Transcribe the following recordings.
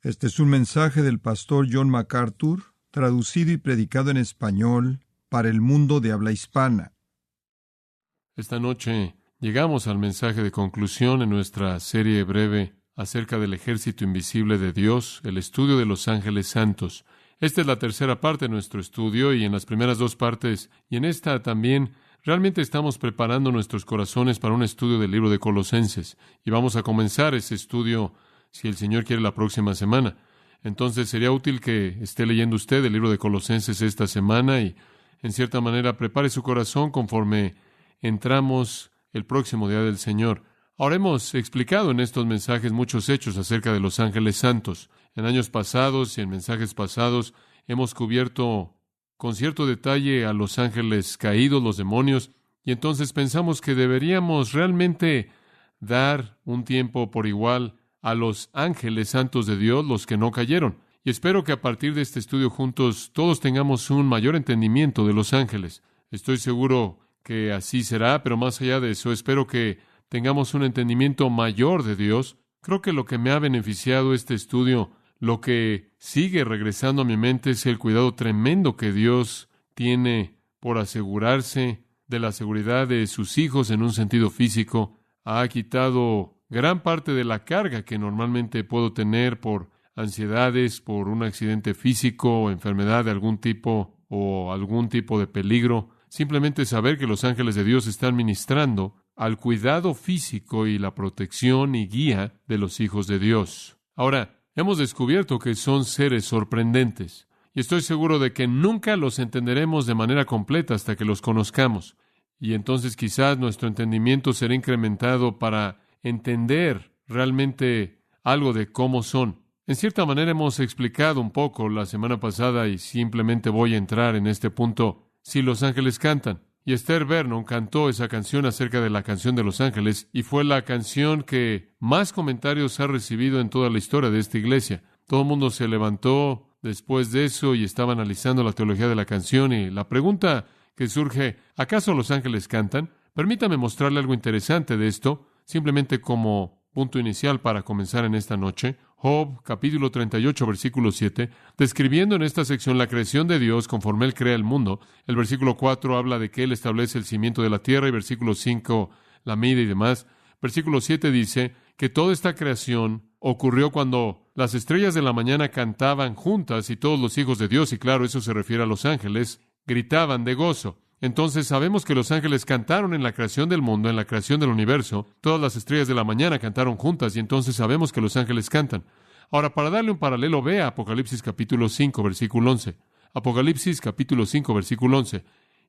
Este es un mensaje del pastor John MacArthur, traducido y predicado en español para el mundo de habla hispana. Esta noche llegamos al mensaje de conclusión en nuestra serie breve acerca del ejército invisible de Dios, el estudio de los ángeles santos. Esta es la tercera parte de nuestro estudio y en las primeras dos partes y en esta también realmente estamos preparando nuestros corazones para un estudio del libro de Colosenses y vamos a comenzar ese estudio si el Señor quiere la próxima semana. Entonces sería útil que esté leyendo usted el libro de Colosenses esta semana y en cierta manera prepare su corazón conforme entramos el próximo día del Señor. Ahora hemos explicado en estos mensajes muchos hechos acerca de los ángeles santos. En años pasados y en mensajes pasados hemos cubierto con cierto detalle a los ángeles caídos, los demonios, y entonces pensamos que deberíamos realmente dar un tiempo por igual a los ángeles santos de Dios, los que no cayeron. Y espero que a partir de este estudio juntos todos tengamos un mayor entendimiento de los ángeles. Estoy seguro que así será, pero más allá de eso, espero que tengamos un entendimiento mayor de Dios. Creo que lo que me ha beneficiado este estudio, lo que sigue regresando a mi mente es el cuidado tremendo que Dios tiene por asegurarse de la seguridad de sus hijos en un sentido físico. Ha quitado gran parte de la carga que normalmente puedo tener por ansiedades, por un accidente físico o enfermedad de algún tipo o algún tipo de peligro. Simplemente saber que los ángeles de Dios están ministrando al cuidado físico y la protección y guía de los hijos de Dios. Ahora, hemos descubierto que son seres sorprendentes y estoy seguro de que nunca los entenderemos de manera completa hasta que los conozcamos. Y entonces quizás nuestro entendimiento será incrementado para entender realmente algo de cómo son. En cierta manera hemos explicado un poco la semana pasada y simplemente voy a entrar en este punto. Si los ángeles cantan. Y Esther Vernon cantó esa canción acerca de la canción de los ángeles y fue la canción que más comentarios ha recibido en toda la historia de esta iglesia. Todo el mundo se levantó después de eso y estaba analizando la teología de la canción y la pregunta que surge, ¿acaso los ángeles cantan? Permítame mostrarle algo interesante de esto, simplemente como punto inicial para comenzar en esta noche. Job, capítulo 38, versículo 7, describiendo en esta sección la creación de Dios conforme Él crea el mundo. El versículo 4 habla de que Él establece el cimiento de la tierra y versículo 5 la mide y demás. Versículo 7 dice que toda esta creación ocurrió cuando las estrellas de la mañana cantaban juntas y todos los hijos de Dios, y claro, eso se refiere a los ángeles, gritaban de gozo. Entonces sabemos que los ángeles cantaron en la creación del mundo, en la creación del universo. Todas las estrellas de la mañana cantaron juntas y entonces sabemos que los ángeles cantan. Ahora, para darle un paralelo, vea Apocalipsis capítulo 5, versículo 11. Apocalipsis capítulo 5, versículo 11.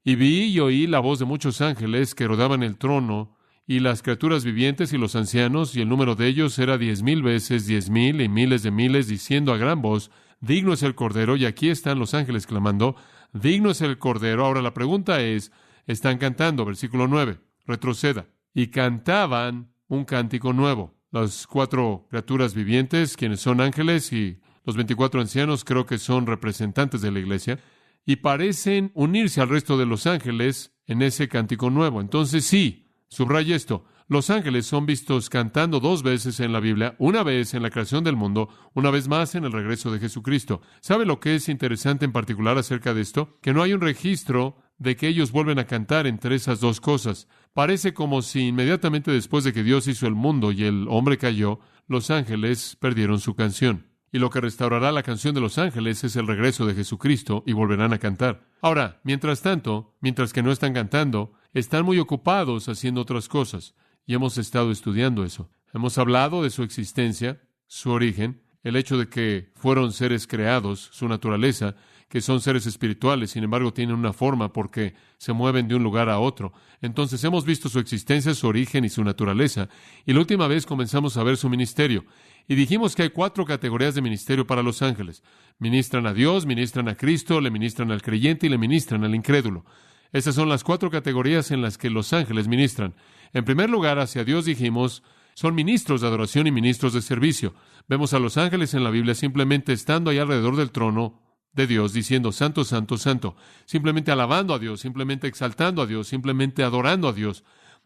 Y vi y oí la voz de muchos ángeles que rodeaban el trono y las criaturas vivientes y los ancianos, y el número de ellos era 10,000 veces 10,000 y miles de miles, diciendo a gran voz, digno es el Cordero, y aquí están los ángeles clamando, digno es el Cordero. Ahora la pregunta es, están cantando, versículo 9, retroceda, y cantaban un cántico nuevo. Las 4 criaturas vivientes, quienes son ángeles, y los 24 ancianos, creo que son representantes de la iglesia, y parecen unirse al resto de los ángeles en ese cántico nuevo. Entonces sí, subraya esto, los ángeles son vistos cantando 2 veces en la Biblia, una vez en la creación del mundo, una vez más en el regreso de Jesucristo. ¿Sabe lo que es interesante en particular acerca de esto? Que no hay un registro de que ellos vuelven a cantar entre esas 2 cosas. Parece como si inmediatamente después de que Dios hizo el mundo y el hombre cayó, los ángeles perdieron su canción. Y lo que restaurará la canción de los ángeles es el regreso de Jesucristo y volverán a cantar. Ahora, mientras tanto, mientras que no están cantando, están muy ocupados haciendo otras cosas. Y hemos estado estudiando eso. Hemos hablado de su existencia, su origen, el hecho de que fueron seres creados, su naturaleza, que son seres espirituales, sin embargo tienen una forma porque se mueven de un lugar a otro. Entonces hemos visto su existencia, su origen y su naturaleza. Y la última vez comenzamos a ver su ministerio. Y dijimos que hay 4 categorías de ministerio para los ángeles. Ministran a Dios, ministran a Cristo, le ministran al creyente y le ministran al incrédulo. Esas son las 4 categorías en las que los ángeles ministran. En primer lugar, hacia Dios dijimos, son ministros de adoración y ministros de servicio. Vemos a los ángeles en la Biblia simplemente estando ahí alrededor del trono de Dios, diciendo, santo, santo, santo. Simplemente alabando a Dios, simplemente exaltando a Dios, simplemente adorando a Dios.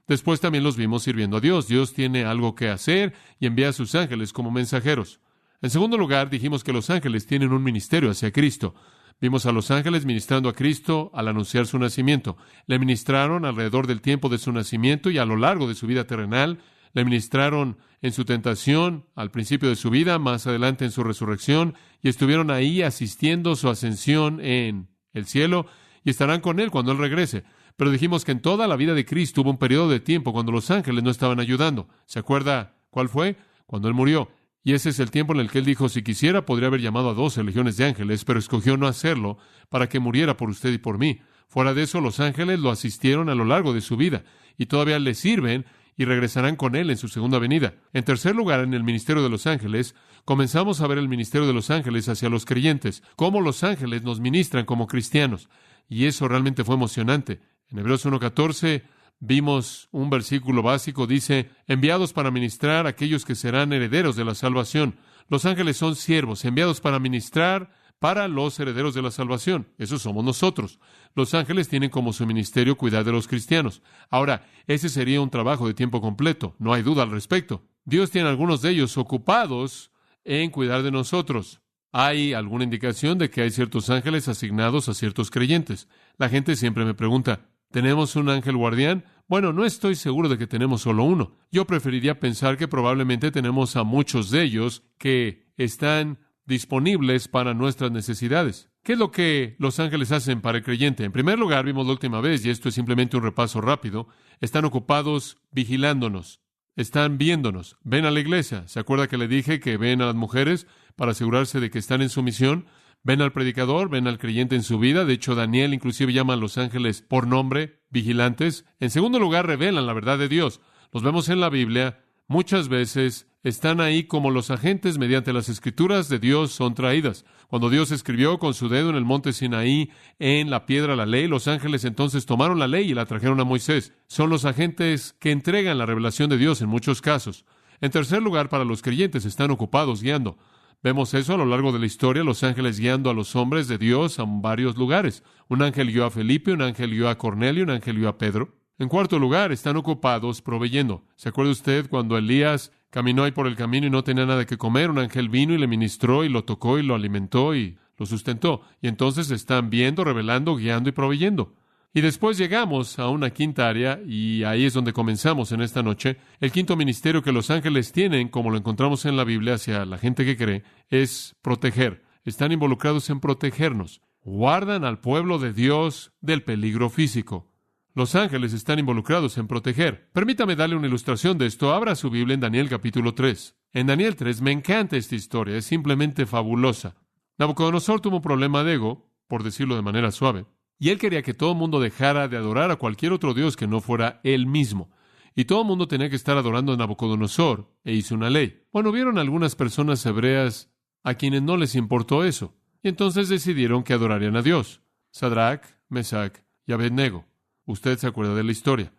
Después también los vimos sirviendo a Dios. Dios tiene algo que hacer y envía a sus ángeles como mensajeros. En segundo lugar, dijimos que los ángeles tienen un ministerio hacia Cristo. Vimos a los ángeles ministrando a Cristo al anunciar su nacimiento. Le ministraron alrededor del tiempo de su nacimiento y a lo largo de su vida terrenal. Le ministraron en su tentación, al principio de su vida, más adelante en su resurrección, y estuvieron ahí asistiendo su ascensión en el cielo, y estarán con Él cuando Él regrese. Pero dijimos que en toda la vida de Cristo hubo un periodo de tiempo cuando los ángeles no estaban ayudando. ¿Se acuerda cuál fue? Cuando Él murió. Y ese es el tiempo en el que Él dijo, si quisiera, podría haber llamado a 12 legiones de ángeles, pero escogió no hacerlo para que muriera por usted y por mí. Fuera de eso, los ángeles lo asistieron a lo largo de su vida, y todavía le sirven y regresarán con Él en su segunda venida. En tercer lugar, en el ministerio de los ángeles, comenzamos a ver el ministerio de los ángeles hacia los creyentes, cómo los ángeles nos ministran como cristianos. Y eso realmente fue emocionante. En Hebreos 1:14 vimos un versículo básico, dice, enviados para ministrar a aquellos que serán herederos de la salvación. Los ángeles son siervos, enviados para ministrar para los herederos de la salvación. Esos somos nosotros. Los ángeles tienen como su ministerio cuidar de los cristianos. Ahora, ese sería un trabajo de tiempo completo, no hay duda al respecto. Dios tiene a algunos de ellos ocupados en cuidar de nosotros. ¿Hay alguna indicación de que hay ciertos ángeles asignados a ciertos creyentes? La gente siempre me pregunta, ¿tenemos un ángel guardián? Bueno, no estoy seguro de que tenemos solo uno. Yo preferiría pensar que probablemente tenemos a muchos de ellos que están disponibles para nuestras necesidades. ¿Qué es lo que los ángeles hacen para el creyente? En primer lugar, vimos la última vez, y esto es simplemente un repaso rápido, están ocupados vigilándonos, están viéndonos, ven a la iglesia. ¿Se acuerda que le dije que ven a las mujeres para asegurarse de que están en su misión? Ven al predicador, ven al creyente en su vida. De hecho, Daniel inclusive llama a los ángeles por nombre, vigilantes. En segundo lugar, revelan la verdad de Dios. Los vemos en la Biblia. Muchas veces están ahí como los agentes mediante las escrituras de Dios son traídas. Cuando Dios escribió con su dedo en el monte Sinaí, en la piedra, la ley, los ángeles entonces tomaron la ley y la trajeron a Moisés. Son los agentes que entregan la revelación de Dios en muchos casos. En tercer lugar, para los creyentes están ocupados guiando. Vemos eso a lo largo de la historia, los ángeles guiando a los hombres de Dios a varios lugares. Un ángel guió a Felipe, un ángel guió a Cornelio, un ángel guió a Pedro. En cuarto lugar, están ocupados proveyendo. ¿Se acuerda usted cuando Elías caminó ahí por el camino y no tenía nada que comer? Un ángel vino y le ministró y lo tocó y lo alimentó y lo sustentó. Y entonces están viendo, revelando, guiando y proveyendo. Y después llegamos a una quinta área, y ahí es donde comenzamos en esta noche. El quinto ministerio que los ángeles tienen, como lo encontramos en la Biblia hacia la gente que cree, es proteger. Están involucrados en protegernos. Guardan al pueblo de Dios del peligro físico. Los ángeles están involucrados en proteger. Permítame darle una ilustración de esto. Abra su Biblia en Daniel capítulo 3. En Daniel 3 me encanta esta historia, es simplemente fabulosa. Nabucodonosor tuvo un problema de ego, por decirlo de manera suave. Y él quería que todo el mundo dejara de adorar a cualquier otro dios que no fuera él mismo. Y todo el mundo tenía que estar adorando a Nabucodonosor, e hizo una ley. Bueno, hubieron algunas personas hebreas a quienes no les importó eso. Y entonces decidieron que adorarían a Dios. Sadrach, Mesach y Abednego. Usted se acuerda de la historia.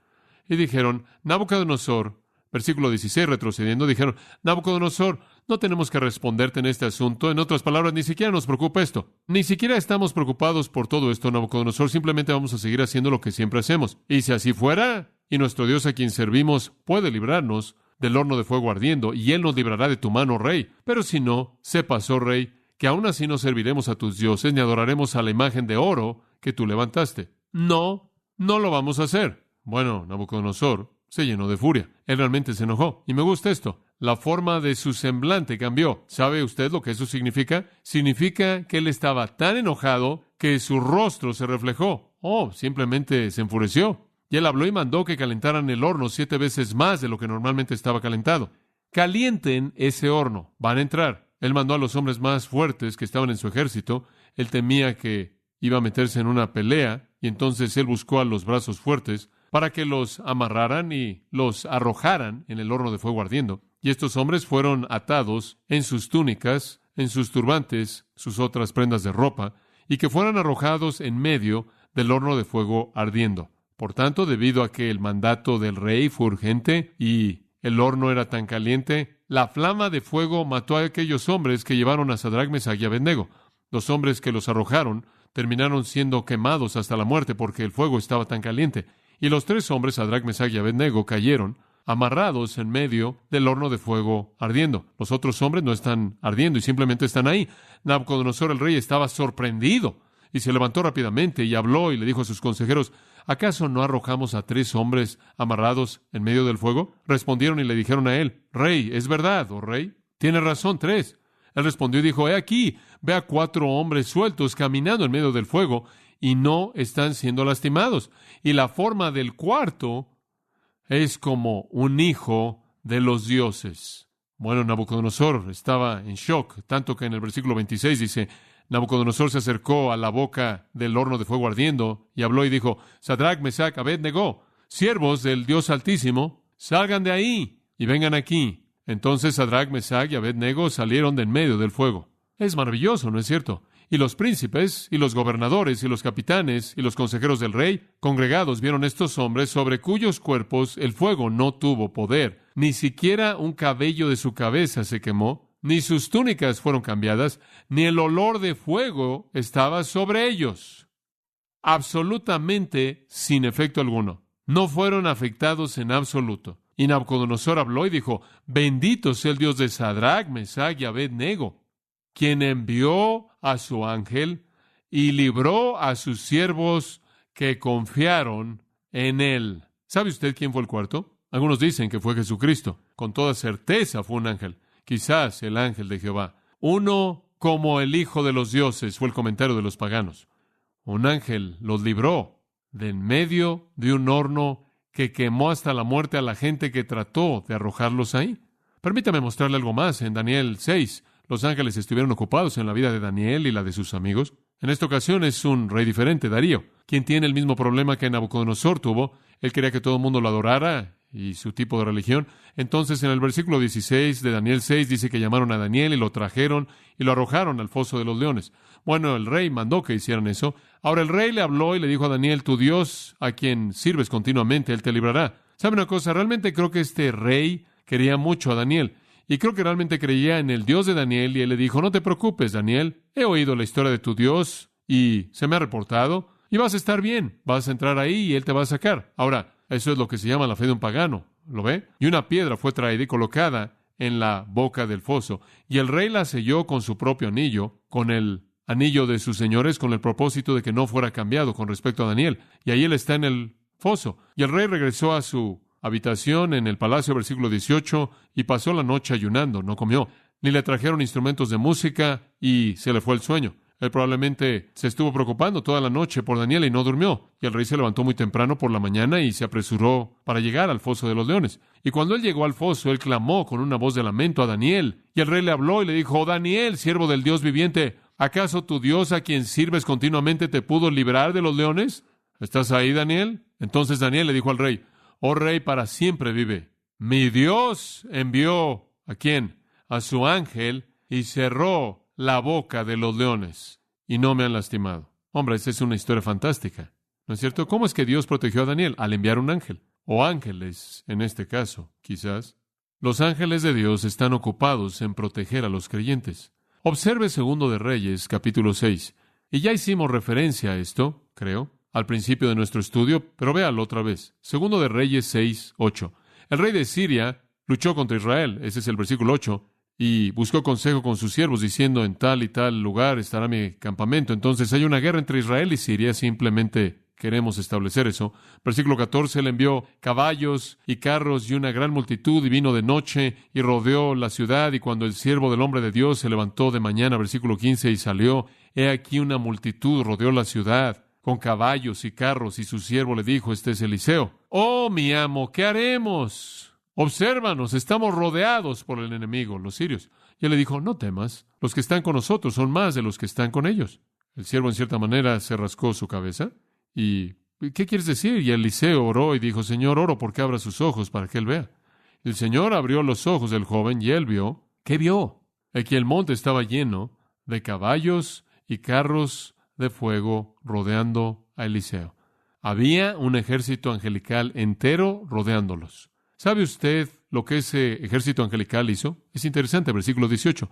Y dijeron, Nabucodonosor, versículo 16, retrocediendo, dijeron, Nabucodonosor, no tenemos que responderte en este asunto. En otras palabras, ni siquiera nos preocupa esto. Ni siquiera estamos preocupados por todo esto, Nabucodonosor. Simplemente vamos a seguir haciendo lo que siempre hacemos. Y si así fuera, y nuestro Dios a quien servimos puede librarnos del horno de fuego ardiendo, y Él nos librará de tu mano, rey. Pero si no, sepas, oh rey, que aún así no serviremos a tus dioses, ni adoraremos a la imagen de oro que tú levantaste. No lo vamos a hacer. Bueno, Nabucodonosor se llenó de furia. Él realmente se enojó. Y me gusta esto. La forma de su semblante cambió. ¿Sabe usted lo que eso significa? Significa que él estaba tan enojado que su rostro se reflejó. Simplemente se enfureció. Y él habló y mandó que calentaran el horno 7 veces más de lo que normalmente estaba calentado. Calienten ese horno. Van a entrar. Él mandó a los hombres más fuertes que estaban en su ejército. Él temía que iba a meterse en una pelea, y entonces él buscó a los brazos fuertes para que los amarraran y los arrojaran en el horno de fuego ardiendo. Y estos hombres fueron atados en sus túnicas, en sus turbantes, sus otras prendas de ropa, y que fueran arrojados en medio del horno de fuego ardiendo. Por tanto, debido a que el mandato del rey fue urgente y el horno era tan caliente, la flama de fuego mató a aquellos hombres que llevaron a Sadrach, Mesach y Abednego. Los hombres que los arrojaron terminaron siendo quemados hasta la muerte porque el fuego estaba tan caliente. Y los 3 hombres, Sadrach, Mesach y Abednego, cayeron amarrados en medio del horno de fuego ardiendo. Los otros hombres no están ardiendo y simplemente están ahí. Nabucodonosor el rey estaba sorprendido y se levantó rápidamente y habló y le dijo a sus consejeros: ¿acaso no arrojamos a 3 hombres amarrados en medio del fuego? Respondieron y le dijeron a él: Rey, es verdad, oh rey, tiene razón, 3. Él respondió y dijo: he aquí, ve a 4 hombres sueltos caminando en medio del fuego y no están siendo lastimados. Y la forma del cuarto es como un hijo de los dioses. Bueno, Nabucodonosor estaba en shock, tanto que en el versículo 26 dice: Nabucodonosor se acercó a la boca del horno de fuego ardiendo y habló y dijo: Sadrach, Mesach, Abed-Negó, siervos del Dios Altísimo, salgan de ahí y vengan aquí. Entonces Sadrach, Mesach y Abed-Nego salieron de en medio del fuego. Es maravilloso, ¿no es cierto? Y los príncipes, y los gobernadores, y los capitanes, y los consejeros del rey, congregados, vieron estos hombres sobre cuyos cuerpos el fuego no tuvo poder. Ni siquiera un cabello de su cabeza se quemó, ni sus túnicas fueron cambiadas, ni el olor de fuego estaba sobre ellos. Absolutamente sin efecto alguno. No fueron afectados en absoluto. Y Nabucodonosor habló y dijo: bendito sea el Dios de Sadrach, Mesach y Abed-Nego, quien envió a su ángel y libró a sus siervos que confiaron en él. ¿Sabe usted quién fue el cuarto? Algunos dicen que fue Jesucristo. Con toda certeza fue un ángel. Quizás el ángel de Jehová. Uno como el Hijo de los dioses, fue el comentario de los paganos. Un ángel los libró de en medio de un horno que quemó hasta la muerte a la gente que trató de arrojarlos ahí. Permítame mostrarle algo más. En Daniel 6, los ángeles estuvieron ocupados en la vida de Daniel y la de sus amigos. En esta ocasión es un rey diferente, Darío, quien tiene el mismo problema que Nabucodonosor tuvo. Él quería que todo el mundo lo adorara y su tipo de religión. Entonces, en el versículo 16 de Daniel 6 dice que llamaron a Daniel y lo trajeron y lo arrojaron al foso de los leones. Bueno, el rey mandó que hicieran eso. Ahora el rey le habló y le dijo a Daniel: tu Dios, a quien sirves continuamente, él te librará. ¿Sabe una cosa? Realmente creo que este rey quería mucho a Daniel. Y creo que realmente creía en el Dios de Daniel, y él le dijo: no te preocupes, Daniel, he oído la historia de tu Dios y se me ha reportado, y vas a estar bien, vas a entrar ahí y él te va a sacar. Ahora, eso es lo que se llama la fe de un pagano, ¿lo ve? Y una piedra fue traída y colocada en la boca del foso, y el rey la selló con su propio anillo, con el anillo de sus señores, con el propósito de que no fuera cambiado con respecto a Daniel. Y ahí él está en el foso. Y el rey regresó a su habitación en el palacio, versículo 18, y pasó la noche ayunando, no comió, ni le trajeron instrumentos de música, y se le fue el sueño. Él probablemente se estuvo preocupando toda la noche por Daniel y no durmió. Y el rey se levantó muy temprano por la mañana y se apresuró para llegar al foso de los leones. Y cuando él llegó al foso, él clamó con una voz de lamento a Daniel. Y el rey le habló y le dijo: oh Daniel, siervo del Dios viviente, ¿acaso tu Dios, a quien sirves continuamente, te pudo librar de los leones? ¿Estás ahí, Daniel? Entonces Daniel le dijo al rey: oh rey, para siempre vive. Mi Dios envió, ¿a quién? A su ángel, y cerró la boca de los leones, y no me han lastimado. Hombre, esa es una historia fantástica, ¿no es cierto? ¿Cómo es que Dios protegió a Daniel? Al enviar un ángel, o ángeles, en este caso, quizás. Los ángeles de Dios están ocupados en proteger a los creyentes. Observe Segundo de Reyes, capítulo 6. Y ya hicimos referencia a esto, creo, al principio de nuestro estudio, pero véalo otra vez. Segundo de Reyes 6, 8. El rey de Siria luchó contra Israel, ese es el versículo 8, y buscó consejo con sus siervos, diciendo: en tal y tal lugar estará mi campamento. Entonces hay una guerra entre Israel y Siria, simplemente queremos establecer eso. Versículo 14, él envió caballos y carros y una gran multitud, y vino de noche y rodeó la ciudad, y cuando el siervo del hombre de Dios se levantó de mañana, versículo 15, y salió, he aquí una multitud rodeó la ciudad con caballos y carros, y su siervo le dijo: este es Eliseo. Oh, mi amo, ¿qué haremos? Obsérvanos, estamos rodeados por el enemigo, los sirios. Y él le dijo: no temas, los que están con nosotros son más de los que están con ellos. El siervo, en cierta manera, se rascó su cabeza. ¿Y qué quieres decir? Y Eliseo oró y dijo: Señor, oro porque abra sus ojos para que él vea. Y el Señor abrió los ojos del joven y él vio. ¿Qué vio? Que el monte estaba lleno de caballos y carros de fuego rodeando a Eliseo. Había un ejército angelical entero rodeándolos. ¿Sabe usted lo que ese ejército angelical hizo? Es interesante, versículo 18.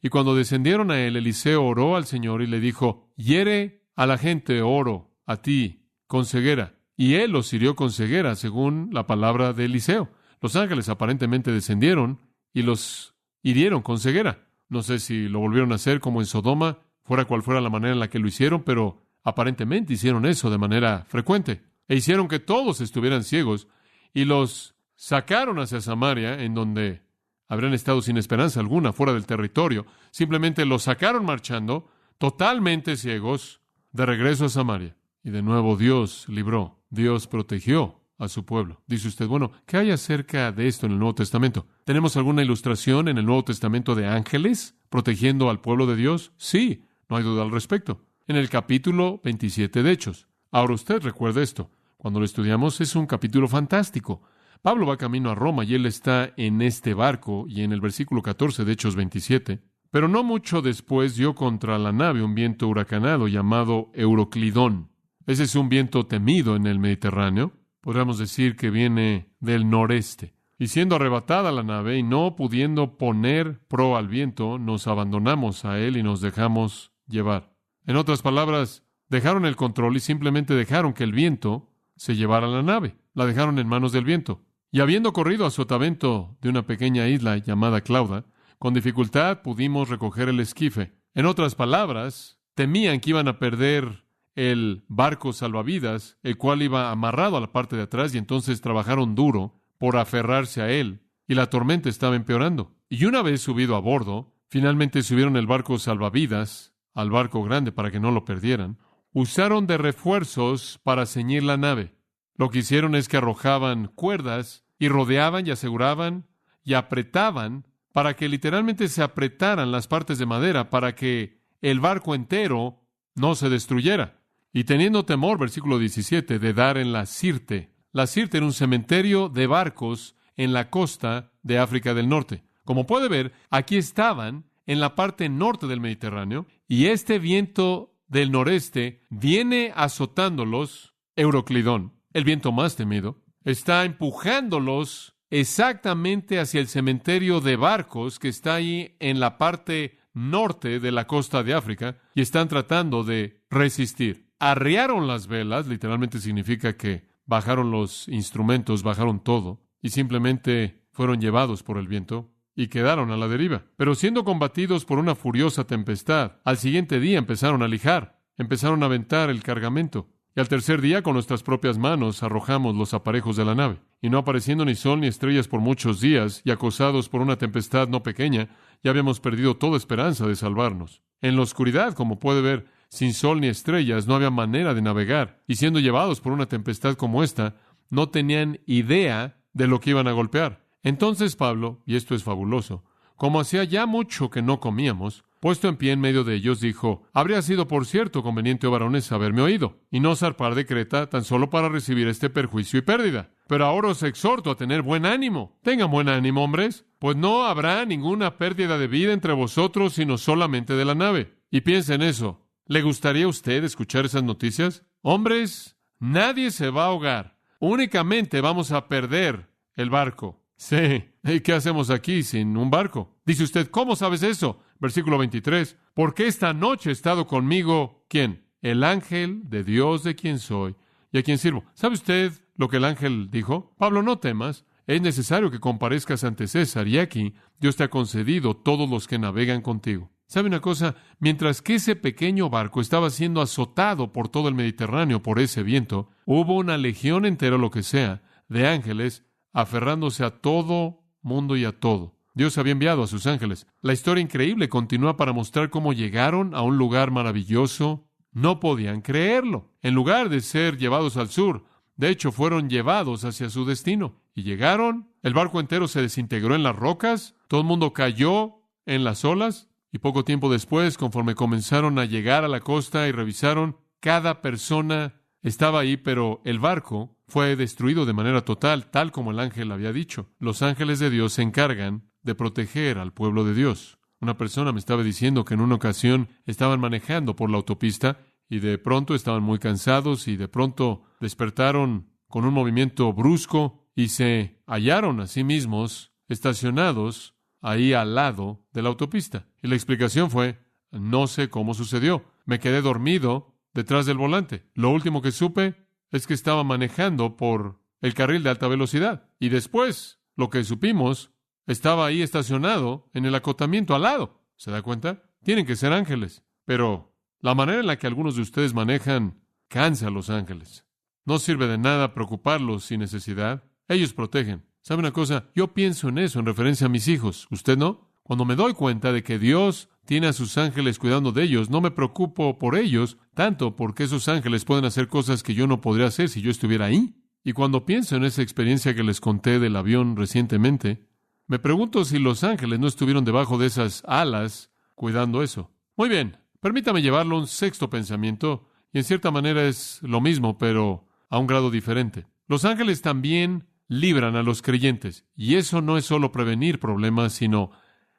Y cuando descendieron a él, Eliseo oró al Señor y le dijo: hiere a la gente, oro a ti, con ceguera. Y él los hirió con ceguera, según la palabra de Eliseo. Los ángeles aparentemente descendieron y los hirieron con ceguera. No sé si lo volvieron a hacer como en Sodoma, fuera cual fuera la manera en la que lo hicieron, pero aparentemente hicieron eso de manera frecuente. E hicieron que todos estuvieran ciegos y los sacaron hacia Samaria, en donde habrían estado sin esperanza alguna fuera del territorio. Simplemente los sacaron marchando, totalmente ciegos, de regreso a Samaria. Y de nuevo Dios libró, Dios protegió a su pueblo. Dice usted, bueno, ¿qué hay acerca de esto en el Nuevo Testamento? ¿Tenemos alguna ilustración en el Nuevo Testamento de ángeles protegiendo al pueblo de Dios? Sí, no hay duda al respecto. En el capítulo 27 de Hechos. Ahora usted recuerda esto. Cuando lo estudiamos es un capítulo fantástico. Pablo va camino a Roma y él está en este barco, y en el versículo 14 de Hechos 27. Pero no mucho después dio contra la nave un viento huracanado llamado Euroclidón. Ese es un viento temido en el Mediterráneo. Podríamos decir que viene del noreste. Y siendo arrebatada la nave y no pudiendo poner proa al viento, nos abandonamos a él y nos dejamos llevar. En otras palabras, dejaron el control y simplemente dejaron que el viento se llevara la nave. La dejaron en manos del viento. Y habiendo corrido a sotavento de una pequeña isla llamada Clauda, con dificultad pudimos recoger el esquife. En otras palabras, temían que iban a perder el barco salvavidas, el cual iba amarrado a la parte de atrás, y entonces trabajaron duro por aferrarse a él, y la tormenta estaba empeorando. Y una vez subido a bordo, finalmente subieron el barco salvavidas al barco grande para que no lo perdieran. Usaron de refuerzos para ceñir la nave. Lo que hicieron es que arrojaban cuerdas y rodeaban y aseguraban y apretaban para que literalmente se apretaran las partes de madera para que el barco entero no se destruyera. Y teniendo temor, versículo 17, de dar en la Sirte. La Sirte era un cementerio de barcos en la costa de África del Norte. Como puede ver, aquí estaban en la parte norte del Mediterráneo, y este viento del noreste viene azotándolos, Euroclidón, el viento más temido, está empujándolos exactamente hacia el cementerio de barcos que está ahí en la parte norte de la costa de África, y están tratando de resistir. Arriaron las velas, literalmente significa que bajaron los instrumentos, bajaron todo, y simplemente fueron llevados por el viento y quedaron a la deriva. Pero siendo combatidos por una furiosa tempestad, al siguiente día empezaron a lijar, empezaron a aventar el cargamento. Y al tercer día, con nuestras propias manos, arrojamos los aparejos de la nave. Y no apareciendo ni sol ni estrellas por muchos días, y acosados por una tempestad no pequeña, ya habíamos perdido toda esperanza de salvarnos. En la oscuridad, como puede ver, sin sol ni estrellas, no había manera de navegar. Y siendo llevados por una tempestad como esta, no tenían idea de lo que iban a golpear. Entonces Pablo, y esto es fabuloso, como hacía ya mucho que no comíamos, puesto en pie en medio de ellos, dijo: habría sido, por cierto, conveniente, oh varones, haberme oído, y no zarpar de Creta tan solo para recibir este perjuicio y pérdida. Pero ahora os exhorto a tener buen ánimo. Tengan buen ánimo, hombres, pues no habrá ninguna pérdida de vida entre vosotros, sino solamente de la nave. Y piensen en eso. ¿Le gustaría a usted escuchar esas noticias? Hombres, nadie se va a ahogar. Únicamente vamos a perder el barco. Sí. ¿Y qué hacemos aquí sin un barco? Dice usted, ¿cómo sabes eso? Versículo 23. Porque esta noche ha estado conmigo, ¿quién? El ángel de Dios de quien soy y a quien sirvo. ¿Sabe usted lo que el ángel dijo? Pablo, no temas. Es necesario que comparezcas ante César, y aquí Dios te ha concedido todos los que navegan contigo. ¿Sabe una cosa? Mientras que ese pequeño barco estaba siendo azotado por todo el Mediterráneo por ese viento, hubo una legión entera, lo que sea, de ángeles aferrándose a todo mundo y a todo. Dios había enviado a sus ángeles. La historia increíble continúa para mostrar cómo llegaron a un lugar maravilloso. No podían creerlo. En lugar de ser llevados al sur, de hecho, fueron llevados hacia su destino. Y llegaron, el barco entero se desintegró en las rocas, todo el mundo cayó en las olas. Y poco tiempo después, conforme comenzaron a llegar a la costa y revisaron, cada persona estaba ahí, pero el barco fue destruido de manera total, tal como el ángel había dicho. Los ángeles de Dios se encargan de proteger al pueblo de Dios. Una persona me estaba diciendo que en una ocasión estaban manejando por la autopista y de pronto estaban muy cansados y de pronto despertaron con un movimiento brusco y se hallaron a sí mismos estacionados ahí al lado de la autopista. Y la explicación fue: no sé cómo sucedió. Me quedé dormido detrás del volante. Lo último que supe es que estaba manejando por el carril de alta velocidad. Y después lo que supimos estaba ahí estacionado en el acotamiento al lado. ¿Se da cuenta? Tienen que ser ángeles. Pero la manera en la que algunos de ustedes manejan cansa a los ángeles. No sirve de nada preocuparlos sin necesidad. Ellos protegen. ¿Sabe una cosa? Yo pienso en eso en referencia a mis hijos. ¿Usted no? Cuando me doy cuenta de que Dios tiene a sus ángeles cuidando de ellos, no me preocupo por ellos tanto porque esos ángeles pueden hacer cosas que yo no podría hacer si yo estuviera ahí. Y cuando pienso en esa experiencia que les conté del avión recientemente, me pregunto si los ángeles no estuvieron debajo de esas alas cuidando eso. Muy bien, permítame llevarlo a un sexto pensamiento, y en cierta manera es lo mismo, pero a un grado diferente. Los ángeles también libran a los creyentes, y eso no es solo prevenir problemas, sino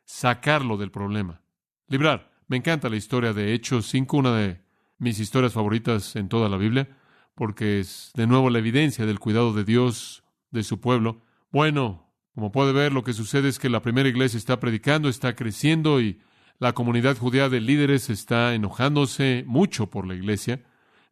sacarlo del problema. Librar. Me encanta la historia de Hechos 5, una de mis historias favoritas en toda la Biblia, porque es de nuevo la evidencia del cuidado de Dios de su pueblo. Bueno, como puede ver, lo que sucede es que la primera iglesia está predicando, está creciendo, y la comunidad judía de líderes está enojándose mucho por la iglesia.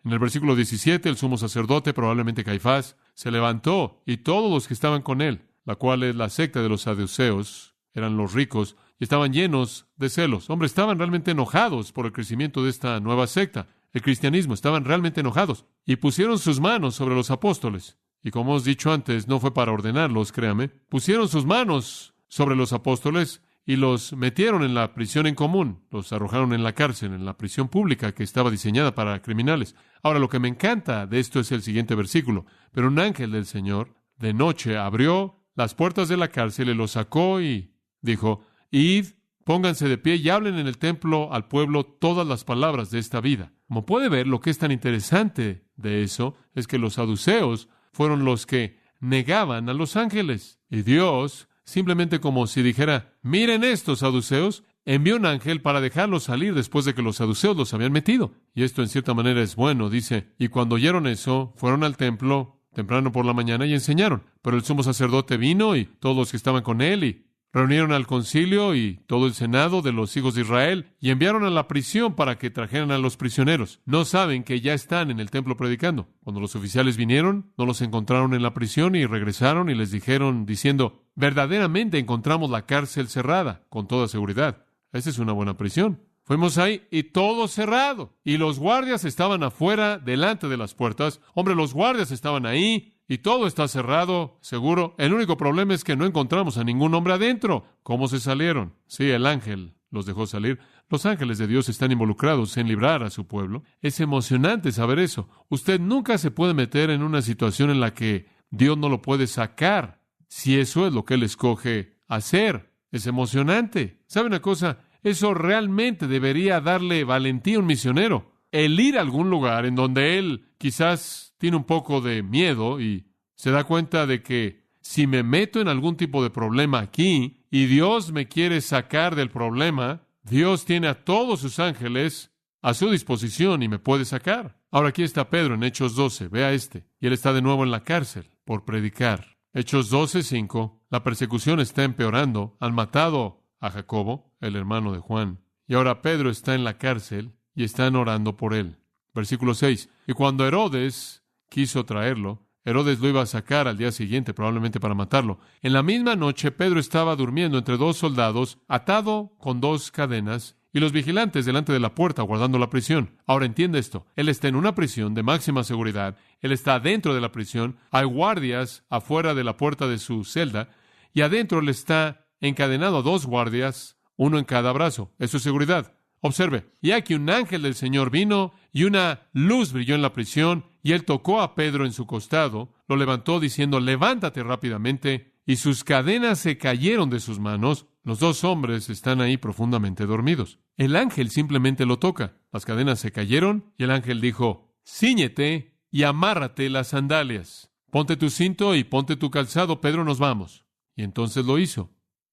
En el versículo 17, el sumo sacerdote, probablemente Caifás, se levantó, y todos los que estaban con él, la cual es la secta de los saduceos, eran los ricos, y estaban llenos de celos. Hombre, estaban realmente enojados por el crecimiento de esta nueva secta, el cristianismo. Estaban realmente enojados, y pusieron sus manos sobre los apóstoles. Y como hemos dicho antes, no fue para ordenarlos, créame. Pusieron sus manos sobre los apóstoles y los metieron en la prisión en común. Los arrojaron en la cárcel, en la prisión pública que estaba diseñada para criminales. Ahora, lo que me encanta de esto es el siguiente versículo. Pero un ángel del Señor, de noche, abrió las puertas de la cárcel y los sacó y dijo: Id, pónganse de pie y hablen en el templo al pueblo todas las palabras de esta vida. Como puede ver, lo que es tan interesante de eso es que los saduceos fueron los que negaban a los ángeles. Y Dios, simplemente como si dijera: miren estos saduceos, envió un ángel para dejarlos salir después de que los saduceos los habían metido. Y esto en cierta manera es bueno, dice. Y cuando oyeron eso, fueron al templo temprano por la mañana y enseñaron. Pero el sumo sacerdote vino y todos los que estaban con él, y reunieron al concilio y todo el senado de los hijos de Israel y enviaron a la prisión para que trajeran a los prisioneros. No saben que ya están en el templo predicando. Cuando los oficiales vinieron, no los encontraron en la prisión y regresaron y les dijeron diciendo: verdaderamente encontramos la cárcel cerrada, con toda seguridad. Esta es una buena prisión. Fuimos ahí y todo cerrado. Y los guardias estaban afuera, delante de las puertas. Hombre, los guardias estaban ahí. Y todo está cerrado, seguro. El único problema es que no encontramos a ningún hombre adentro. ¿Cómo se salieron? Sí, el ángel los dejó salir. Los ángeles de Dios están involucrados en librar a su pueblo. Es emocionante saber eso. Usted nunca se puede meter en una situación en la que Dios no lo puede sacar, si eso es lo que Él escoge hacer. Es emocionante. ¿Sabe una cosa? Eso realmente debería darle valentía a un misionero. El ir a algún lugar en donde él quizás tiene un poco de miedo y se da cuenta de que si me meto en algún tipo de problema aquí y Dios me quiere sacar del problema, Dios tiene a todos sus ángeles a su disposición y me puede sacar. Ahora aquí está Pedro en Hechos 12, vea este, y él está de nuevo en la cárcel por predicar. Hechos 12:5, la persecución está empeorando. Han matado a Jacobo, el hermano de Juan, y ahora Pedro está en la cárcel y están orando por él. Versículo 6. Y cuando Herodes quiso traerlo, Herodes lo iba a sacar al día siguiente, probablemente para matarlo. En la misma noche, Pedro estaba durmiendo entre dos soldados, atado con dos cadenas, y los vigilantes delante de la puerta guardando la prisión. Ahora entiende esto. Él está en una prisión de máxima seguridad. Él está dentro de la prisión. Hay guardias afuera de la puerta de su celda, y adentro él está encadenado a dos guardias, uno en cada brazo. Eso es seguridad. Observe, y aquí un ángel del Señor vino y una luz brilló en la prisión y él tocó a Pedro en su costado, lo levantó diciendo: levántate rápidamente, y sus cadenas se cayeron de sus manos. Los dos hombres están ahí profundamente dormidos. El ángel simplemente lo toca. Las cadenas se cayeron y el ángel dijo: cíñete y amárrate las sandalias. Ponte tu cinto y ponte tu calzado, Pedro, nos vamos. Y entonces lo hizo.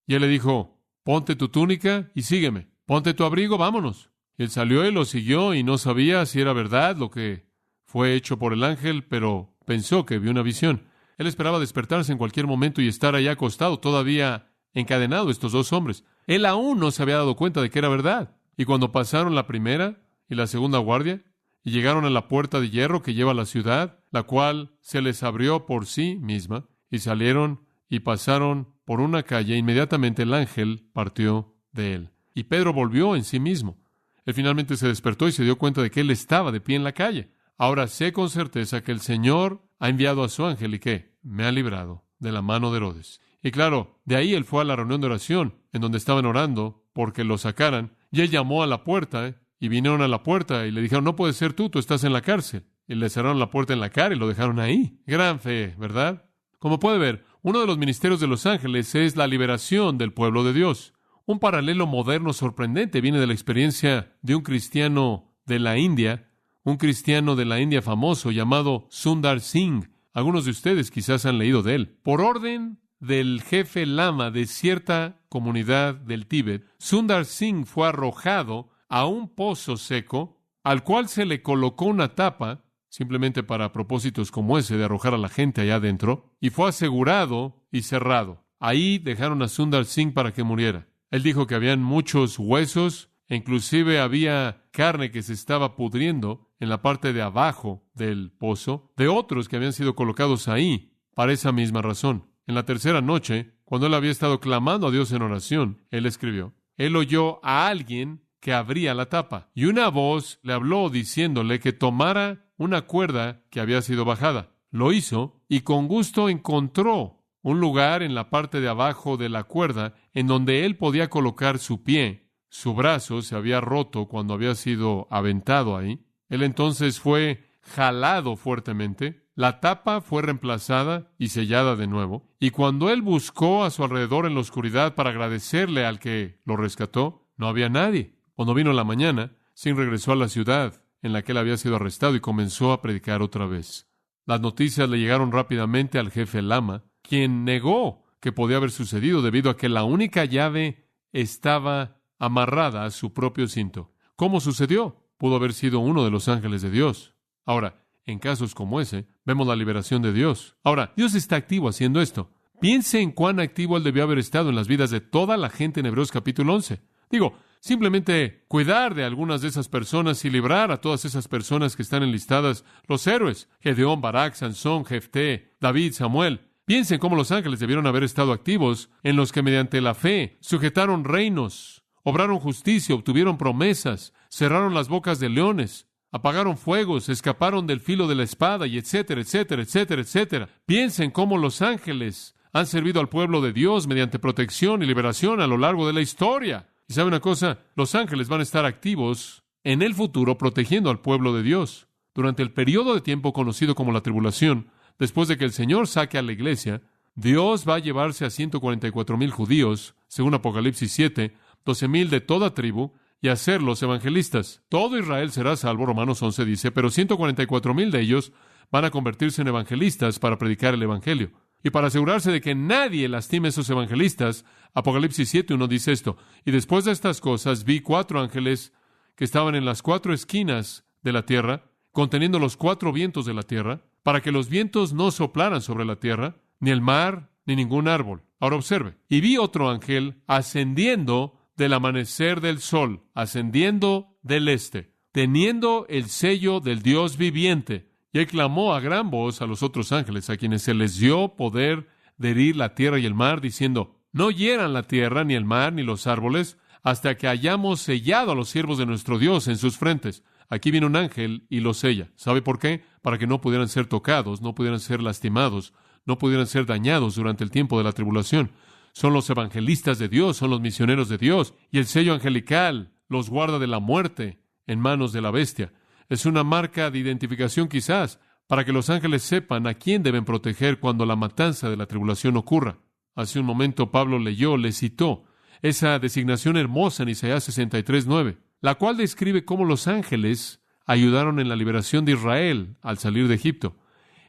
Y él le dijo: ponte tu túnica y sígueme. Ponte tu abrigo, vámonos. Y él salió y lo siguió y no sabía si era verdad lo que fue hecho por el ángel, pero pensó que vio una visión. Él esperaba despertarse en cualquier momento y estar allá acostado, todavía encadenado, estos dos hombres. Él aún no se había dado cuenta de que era verdad. Y cuando pasaron la primera y la segunda guardia y llegaron a la puerta de hierro que lleva a la ciudad, la cual se les abrió por sí misma, y salieron y pasaron por una calle. Inmediatamente el ángel partió de él. Y Pedro volvió en sí mismo. Él finalmente se despertó y se dio cuenta de que él estaba de pie en la calle. Ahora sé con certeza que el Señor ha enviado a su ángel y que me ha librado de la mano de Herodes. Y claro, de ahí él fue a la reunión de oración, en donde estaban orando porque lo sacaran. Y él llamó a la puerta, y vinieron a la puerta y le dijeron, no puedes ser tú estás en la cárcel. Y le cerraron la puerta en la cara y lo dejaron ahí. Gran fe, ¿verdad? Como puede ver, uno de los ministerios de los ángeles es la liberación del pueblo de Dios. Un paralelo moderno sorprendente viene de la experiencia de un cristiano de la India, un cristiano de la India famoso llamado Sundar Singh. Algunos de ustedes quizás han leído de él. Por orden del jefe lama de cierta comunidad del Tíbet, Sundar Singh fue arrojado a un pozo seco, al cual se le colocó una tapa, simplemente para propósitos como ese de arrojar a la gente allá adentro, y fue asegurado y cerrado. Ahí dejaron a Sundar Singh para que muriera. Él dijo que habían muchos huesos, e inclusive había carne que se estaba pudriendo en la parte de abajo del pozo, de otros que habían sido colocados ahí para esa misma razón. En la tercera noche, cuando él había estado clamando a Dios en oración, él escribió, él oyó a alguien que abría la tapa, y una voz le habló diciéndole que tomara una cuerda que había sido bajada. Lo hizo, y con gusto encontró un lugar en la parte de abajo de la cuerda en donde él podía colocar su pie. Su brazo se había roto cuando había sido aventado ahí. Él entonces fue jalado fuertemente. La tapa fue reemplazada y sellada de nuevo. Y cuando él buscó a su alrededor en la oscuridad para agradecerle al que lo rescató, no había nadie. Cuando vino la mañana, Singh regresó a la ciudad en la que él había sido arrestado y comenzó a predicar otra vez. Las noticias le llegaron rápidamente al jefe lama, quien negó que podía haber sucedido debido a que la única llave estaba amarrada a su propio cinto. ¿Cómo sucedió? Pudo haber sido uno de los ángeles de Dios. Ahora, en casos como ese, vemos la liberación de Dios. Ahora, Dios está activo haciendo esto. Piense en cuán activo Él debió haber estado en las vidas de toda la gente en Hebreos capítulo 11. Digo, simplemente cuidar de algunas de esas personas y librar a todas esas personas que están enlistadas, los héroes, Gedeón, Barak, Sansón, Jefté, David, Samuel. Piensen cómo los ángeles debieron haber estado activos en los que mediante la fe sujetaron reinos, obraron justicia, obtuvieron promesas, cerraron las bocas de leones, apagaron fuegos, escaparon del filo de la espada y etcétera, etcétera, etcétera, etcétera. Piensen cómo los ángeles han servido al pueblo de Dios mediante protección y liberación a lo largo de la historia. Y ¿sabe una cosa? Los ángeles van a estar activos en el futuro protegiendo al pueblo de Dios. Durante el periodo de tiempo conocido como la tribulación, después de que el Señor saque a la iglesia, Dios va a llevarse a 144,000 judíos, según Apocalipsis 7, 12,000 de toda tribu, y hacerlos evangelistas. Todo Israel será salvo, Romanos 11 dice, pero 144,000 de ellos van a convertirse en evangelistas para predicar el evangelio. Y para asegurarse de que nadie lastime a esos evangelistas, Apocalipsis 7:1 dice esto, y después de estas cosas vi 4 ángeles que estaban en las 4 esquinas de la tierra, conteniendo los 4 vientos de la tierra, para que los vientos no soplaran sobre la tierra, ni el mar, ni ningún árbol. Ahora observe, y vi otro ángel ascendiendo del amanecer del sol, ascendiendo del este, teniendo el sello del Dios viviente. Y él clamó a gran voz a los otros ángeles, a quienes se les dio poder de herir la tierra y el mar, diciendo, no hieran la tierra, ni el mar, ni los árboles, hasta que hayamos sellado a los siervos de nuestro Dios en sus frentes. Aquí viene un ángel y los sella. ¿Sabe por qué? Para que no pudieran ser tocados, no pudieran ser lastimados, no pudieran ser dañados durante el tiempo de la tribulación. Son los evangelistas de Dios, son los misioneros de Dios, y el sello angelical los guarda de la muerte en manos de la bestia. Es una marca de identificación quizás, para que los ángeles sepan a quién deben proteger cuando la matanza de la tribulación ocurra. Hace un momento Pablo le citó esa designación hermosa en Isaías 63:9, la cual describe cómo los ángeles ayudaron en la liberación de Israel al salir de Egipto.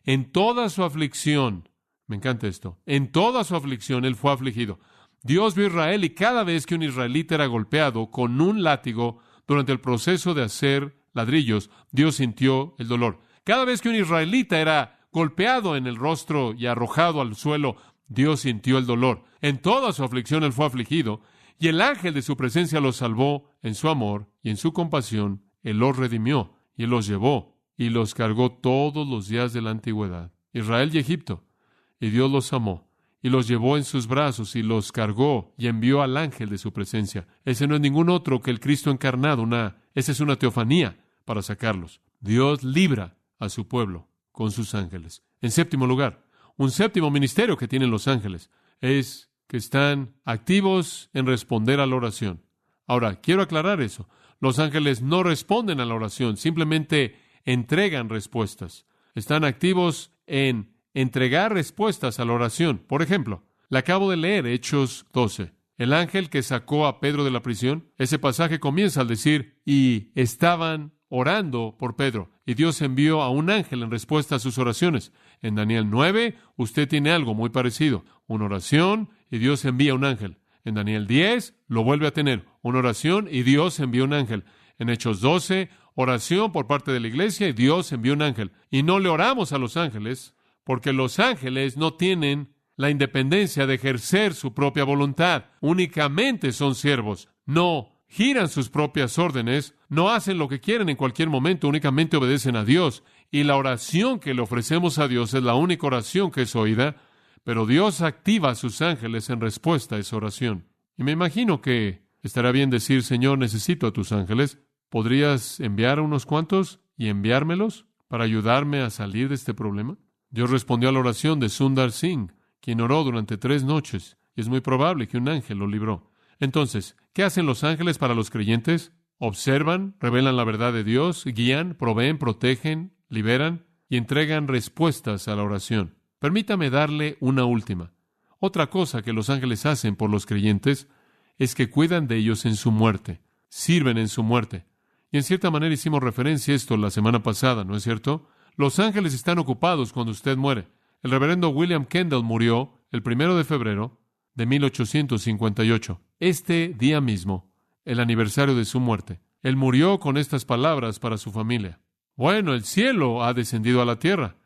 En toda su aflicción, me encanta esto, en toda su aflicción él fue afligido. Dios vio a Israel y cada vez que un israelita era golpeado con un látigo durante el proceso de hacer ladrillos, Dios sintió el dolor. Cada vez que un israelita era golpeado en el rostro y arrojado al suelo, Dios sintió el dolor. En toda su aflicción él fue afligido, y el ángel de su presencia los salvó en su amor y en su compasión. Él los redimió y él los llevó y los cargó todos los días de la antigüedad. Israel y Egipto. Y Dios los amó y los llevó en sus brazos y los cargó y envió al ángel de su presencia. Ese no es ningún otro que el Cristo encarnado. Esa es una teofanía para sacarlos. Dios libra a su pueblo con sus ángeles. En séptimo lugar, un séptimo ministerio que tienen los ángeles es que están activos en responder a la oración. Ahora, quiero aclarar eso. Los ángeles no responden a la oración, simplemente entregan respuestas. Están activos en entregar respuestas a la oración. Por ejemplo, le acabo de leer Hechos 12. El ángel que sacó a Pedro de la prisión, ese pasaje comienza al decir, y estaban orando por Pedro, y Dios envió a un ángel en respuesta a sus oraciones. En Daniel 9, usted tiene algo muy parecido, una oración, y Dios envía un ángel. En Daniel 10, lo vuelve a tener, una oración, y Dios envía un ángel. En Hechos 12, oración por parte de la iglesia, y Dios envía un ángel. Y no le oramos a los ángeles, porque los ángeles no tienen la independencia de ejercer su propia voluntad. Únicamente son siervos. No giran sus propias órdenes, no hacen lo que quieren en cualquier momento, únicamente obedecen a Dios. Y la oración que le ofrecemos a Dios es la única oración que es oída, pero Dios activa a sus ángeles en respuesta a esa oración. Y me imagino que estará bien decir, Señor, necesito a tus ángeles. ¿Podrías enviar a unos cuantos y enviármelos para ayudarme a salir de este problema? Dios respondió a la oración de Sundar Singh, quien oró durante 3 noches, y es muy probable que un ángel lo libró. Entonces, ¿qué hacen los ángeles para los creyentes? Observan, revelan la verdad de Dios, guían, proveen, protegen, liberan y entregan respuestas a la oración. Permítame darle una última. Otra cosa que los ángeles hacen por los creyentes es que cuidan de ellos en su muerte, sirven en su muerte. Y en cierta manera hicimos referencia a esto la semana pasada, ¿no es cierto? Los ángeles están ocupados cuando usted muere. El reverendo William Kendall murió el 1 de febrero de 1858. Este día mismo, el aniversario de su muerte. Él murió con estas palabras para su familia. Bueno, el cielo ha descendido a la tierra.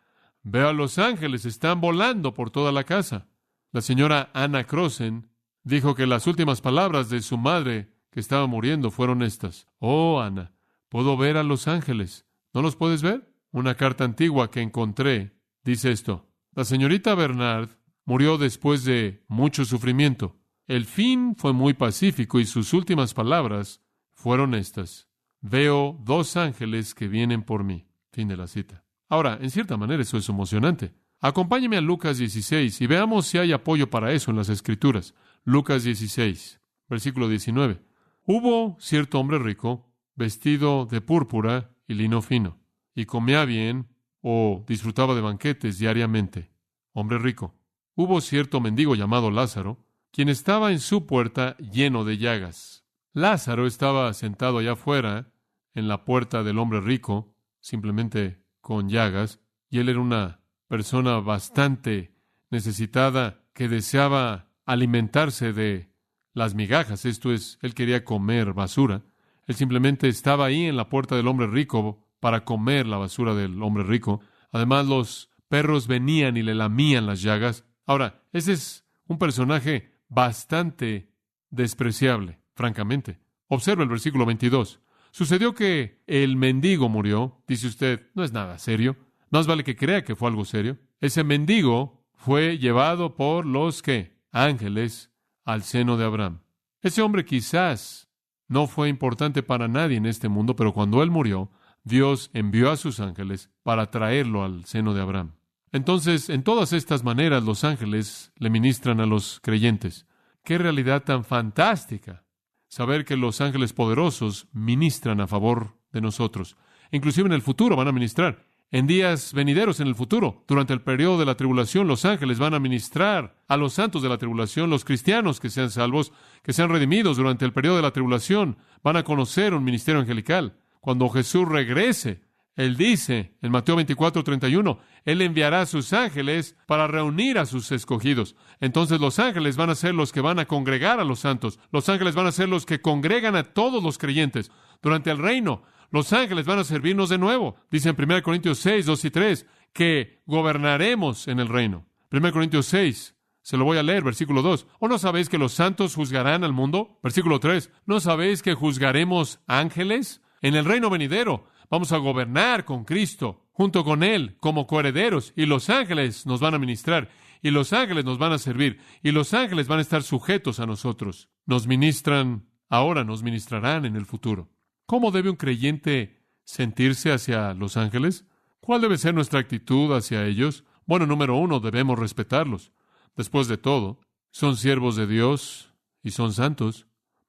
Veo a los ángeles, están volando por toda la casa. La señora Anna Crossen dijo que las últimas palabras de su madre que estaba muriendo fueron estas. Oh, Ana, puedo ver a los ángeles. ¿No los puedes ver? Una carta antigua que encontré dice esto. La señorita Bernard murió después de mucho sufrimiento. El fin fue muy pacífico y sus últimas palabras fueron estas. Veo 2 ángeles que vienen por mí. Fin de la cita. Ahora, en cierta manera eso es emocionante. Acompáñeme a Lucas 16 y veamos si hay apoyo para eso en las Escrituras. Lucas 16, versículo 19. Hubo cierto hombre rico, vestido de púrpura y lino fino, y comía bien o disfrutaba de banquetes diariamente. Hombre rico. Hubo cierto mendigo llamado Lázaro, quien estaba en su puerta lleno de llagas. Lázaro estaba sentado allá afuera, en la puerta del hombre rico, simplemente con llagas, y él era una persona bastante necesitada que deseaba alimentarse de las migajas. Esto es, él quería comer basura. Él simplemente estaba ahí en la puerta del hombre rico para comer la basura del hombre rico. Además, los perros venían y le lamían las llagas. Ahora, ese es un personaje bastante despreciable, francamente. Observa el versículo 22. Sucedió que el mendigo murió. Dice usted, no es nada serio. Más vale que crea que fue algo serio. Ese mendigo fue llevado por los ¿qué? Ángeles al seno de Abraham. Ese hombre quizás no fue importante para nadie en este mundo, pero cuando él murió, Dios envió a sus ángeles para traerlo al seno de Abraham. Entonces, en todas estas maneras, los ángeles le ministran a los creyentes. ¡Qué realidad tan fantástica! Saber que los ángeles poderosos ministran a favor de nosotros. Inclusive en el futuro van a ministrar. En días venideros en el futuro, durante el periodo de la tribulación, los ángeles van a ministrar a los santos de la tribulación, los cristianos que sean salvos, que sean redimidos durante el periodo de la tribulación, van a conocer un ministerio angelical. Cuando Jesús regrese, Él dice en Mateo 24:31, Él enviará a sus ángeles para reunir a sus escogidos. Entonces los ángeles van a ser los que van a congregar a los santos. Los ángeles van a ser los que congregan a todos los creyentes. Durante el reino, los ángeles van a servirnos de nuevo. Dice en 1 Corintios 6, 2 y 3, que gobernaremos en el reino. 1 Corintios 6, se lo voy a leer, versículo 2. ¿O no sabéis que los santos juzgarán al mundo? Versículo 3, ¿no sabéis que juzgaremos ángeles? En el reino venidero vamos a gobernar con Cristo, junto con Él, como coherederos, y los ángeles nos van a ministrar. y los ángeles nos van a servir, y los ángeles van a estar sujetos a nosotros. Nos ministran ahora, nos ministrarán en el futuro. ¿Cómo debe un creyente sentirse hacia los ángeles? ¿Cuál debe ser nuestra actitud hacia ellos? Bueno, número uno, debemos respetarlos. Después de todo, son siervos de Dios y son santos.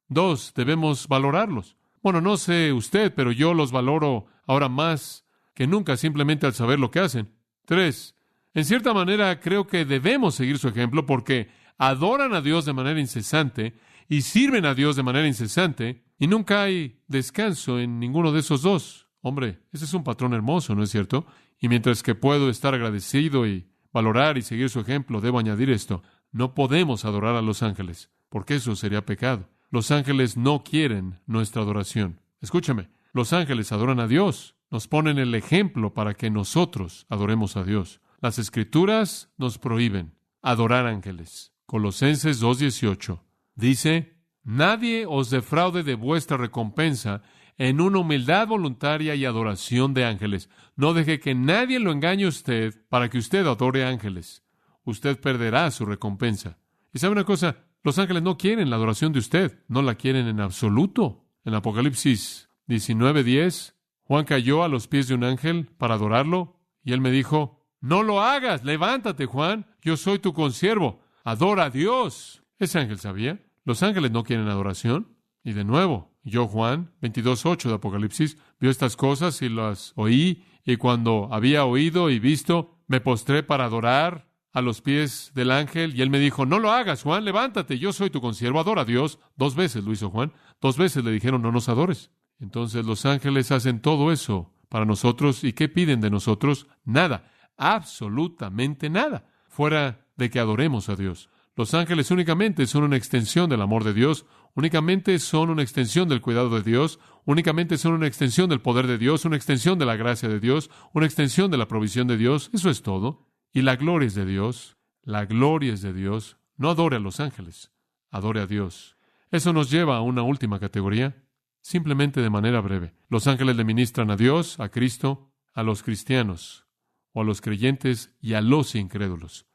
Dos, debemos valorarlos. Bueno, no sé usted, pero yo los valoro ahora más que nunca simplemente al saber lo que hacen. Tres, en cierta manera creo que debemos seguir su ejemplo porque adoran a Dios de manera incesante y sirven a Dios de manera incesante y nunca hay descanso en ninguno de esos dos. Hombre, ese es un patrón hermoso, ¿no es cierto? Y mientras que puedo estar agradecido y valorar y seguir su ejemplo, debo añadir esto. No podemos adorar a los ángeles, porque eso sería pecado. Los ángeles no quieren nuestra adoración. Escúchame, los ángeles adoran a Dios. Nos ponen el ejemplo para que nosotros adoremos a Dios. Las Escrituras nos prohíben adorar ángeles. Colosenses 2:18 dice: nadie os defraude de vuestra recompensa en una humildad voluntaria y adoración de ángeles. No deje que nadie lo engañe a usted para que usted adore ángeles. Usted perderá su recompensa. ¿Y sabe una cosa? Los ángeles no quieren la adoración de usted. No la quieren en absoluto. En Apocalipsis 19:10, Juan cayó a los pies de un ángel para adorarlo, y él me dijo: no lo hagas, levántate, Juan, yo soy tu consiervo, adora a Dios. Ese ángel sabía. Los ángeles no quieren adoración. Y de nuevo, yo, Juan 22:8 de Apocalipsis, vio estas cosas y las oí, y cuando había oído y visto, me postré para adorar a los pies del ángel, y él me dijo: no lo hagas, Juan, levántate, yo soy tu consiervo, adora a Dios. 2 veces lo hizo Juan. 2 veces le dijeron: no nos adores. Entonces los ángeles hacen todo eso para nosotros, ¿y qué piden de nosotros? Nada, absolutamente nada, fuera de que adoremos a Dios. Los ángeles únicamente son una extensión del amor de Dios, únicamente son una extensión del cuidado de Dios, únicamente son una extensión del poder de Dios, una extensión de la gracia de Dios, una extensión de la provisión de Dios. Eso es todo. Y la gloria es de Dios. La gloria es de Dios. No adore a los ángeles, adore a Dios. Eso nos lleva a una última categoría, simplemente de manera breve. Los ángeles le ministran a Dios, a Cristo, a los cristianos, o a los creyentes y a los incrédulos.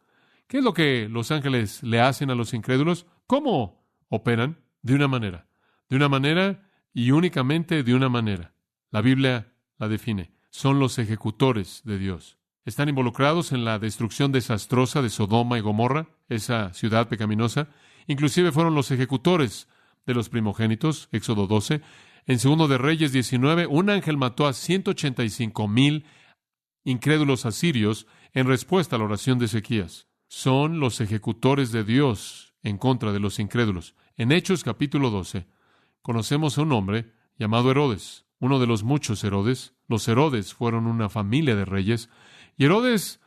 ¿Qué es lo que los ángeles le hacen a los incrédulos? ¿Cómo operan? De una manera y únicamente de una manera. La Biblia la define. Son los ejecutores de Dios. Están involucrados en la destrucción desastrosa de Sodoma y Gomorra, esa ciudad pecaminosa. Inclusive fueron los ejecutores de los primogénitos, Éxodo 12. En 2 de Reyes 19, un ángel mató a 185,000 incrédulos asirios en respuesta a la oración de Ezequías. Son los ejecutores de Dios en contra de los incrédulos. En Hechos capítulo 12, conocemos a un hombre llamado Herodes, uno de los muchos Herodes. Los Herodes fueron una familia de reyes. Y Herodes,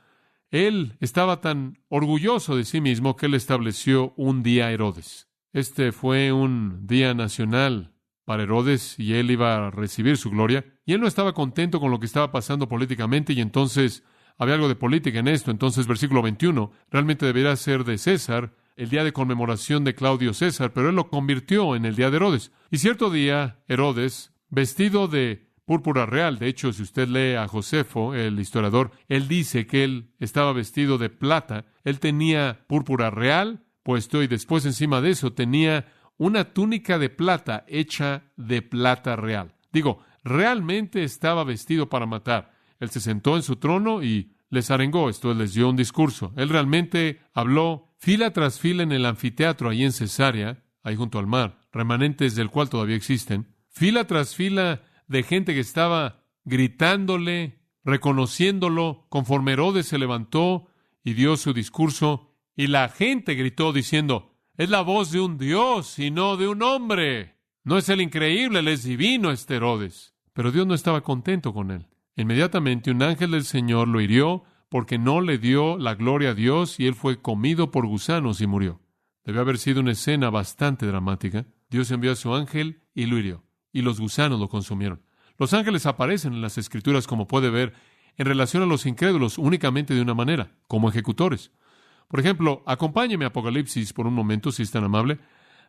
él estaba tan orgulloso de sí mismo que él estableció un día Herodes. Este fue un día nacional para Herodes y él iba a recibir su gloria. Y él no estaba contento con lo que estaba pasando políticamente y entonces había algo de política en esto. Entonces, versículo 21, realmente debería ser de César, el día de conmemoración de Claudio César, pero él lo convirtió en el día de Herodes. Y cierto día, Herodes, vestido de púrpura real, de hecho, si usted lee a Josefo, el historiador, él dice que él estaba vestido de plata, él tenía púrpura real puesto y después encima de eso tenía una túnica de plata hecha de plata real. Digo, realmente estaba vestido para matar. Él se sentó en su trono y les arengó, esto les dio un discurso. Él realmente habló fila tras fila en el anfiteatro ahí en Cesarea, ahí junto al mar, remanentes del cual todavía existen, fila tras fila de gente que estaba gritándole, reconociéndolo, conforme Herodes se levantó y dio su discurso, y la gente gritó diciendo: es la voz de un Dios y no de un hombre. No es el increíble, él es divino, este Herodes. Pero Dios no estaba contento con él. Inmediatamente un ángel del Señor lo hirió porque no le dio la gloria a Dios y él fue comido por gusanos y murió. Debe haber sido una escena bastante dramática. Dios envió a su ángel y lo hirió, y los gusanos lo consumieron. Los ángeles aparecen en las Escrituras, como puede ver, en relación a los incrédulos únicamente de una manera, como ejecutores. Por ejemplo, acompáñeme a Apocalipsis por un momento, si es tan amable.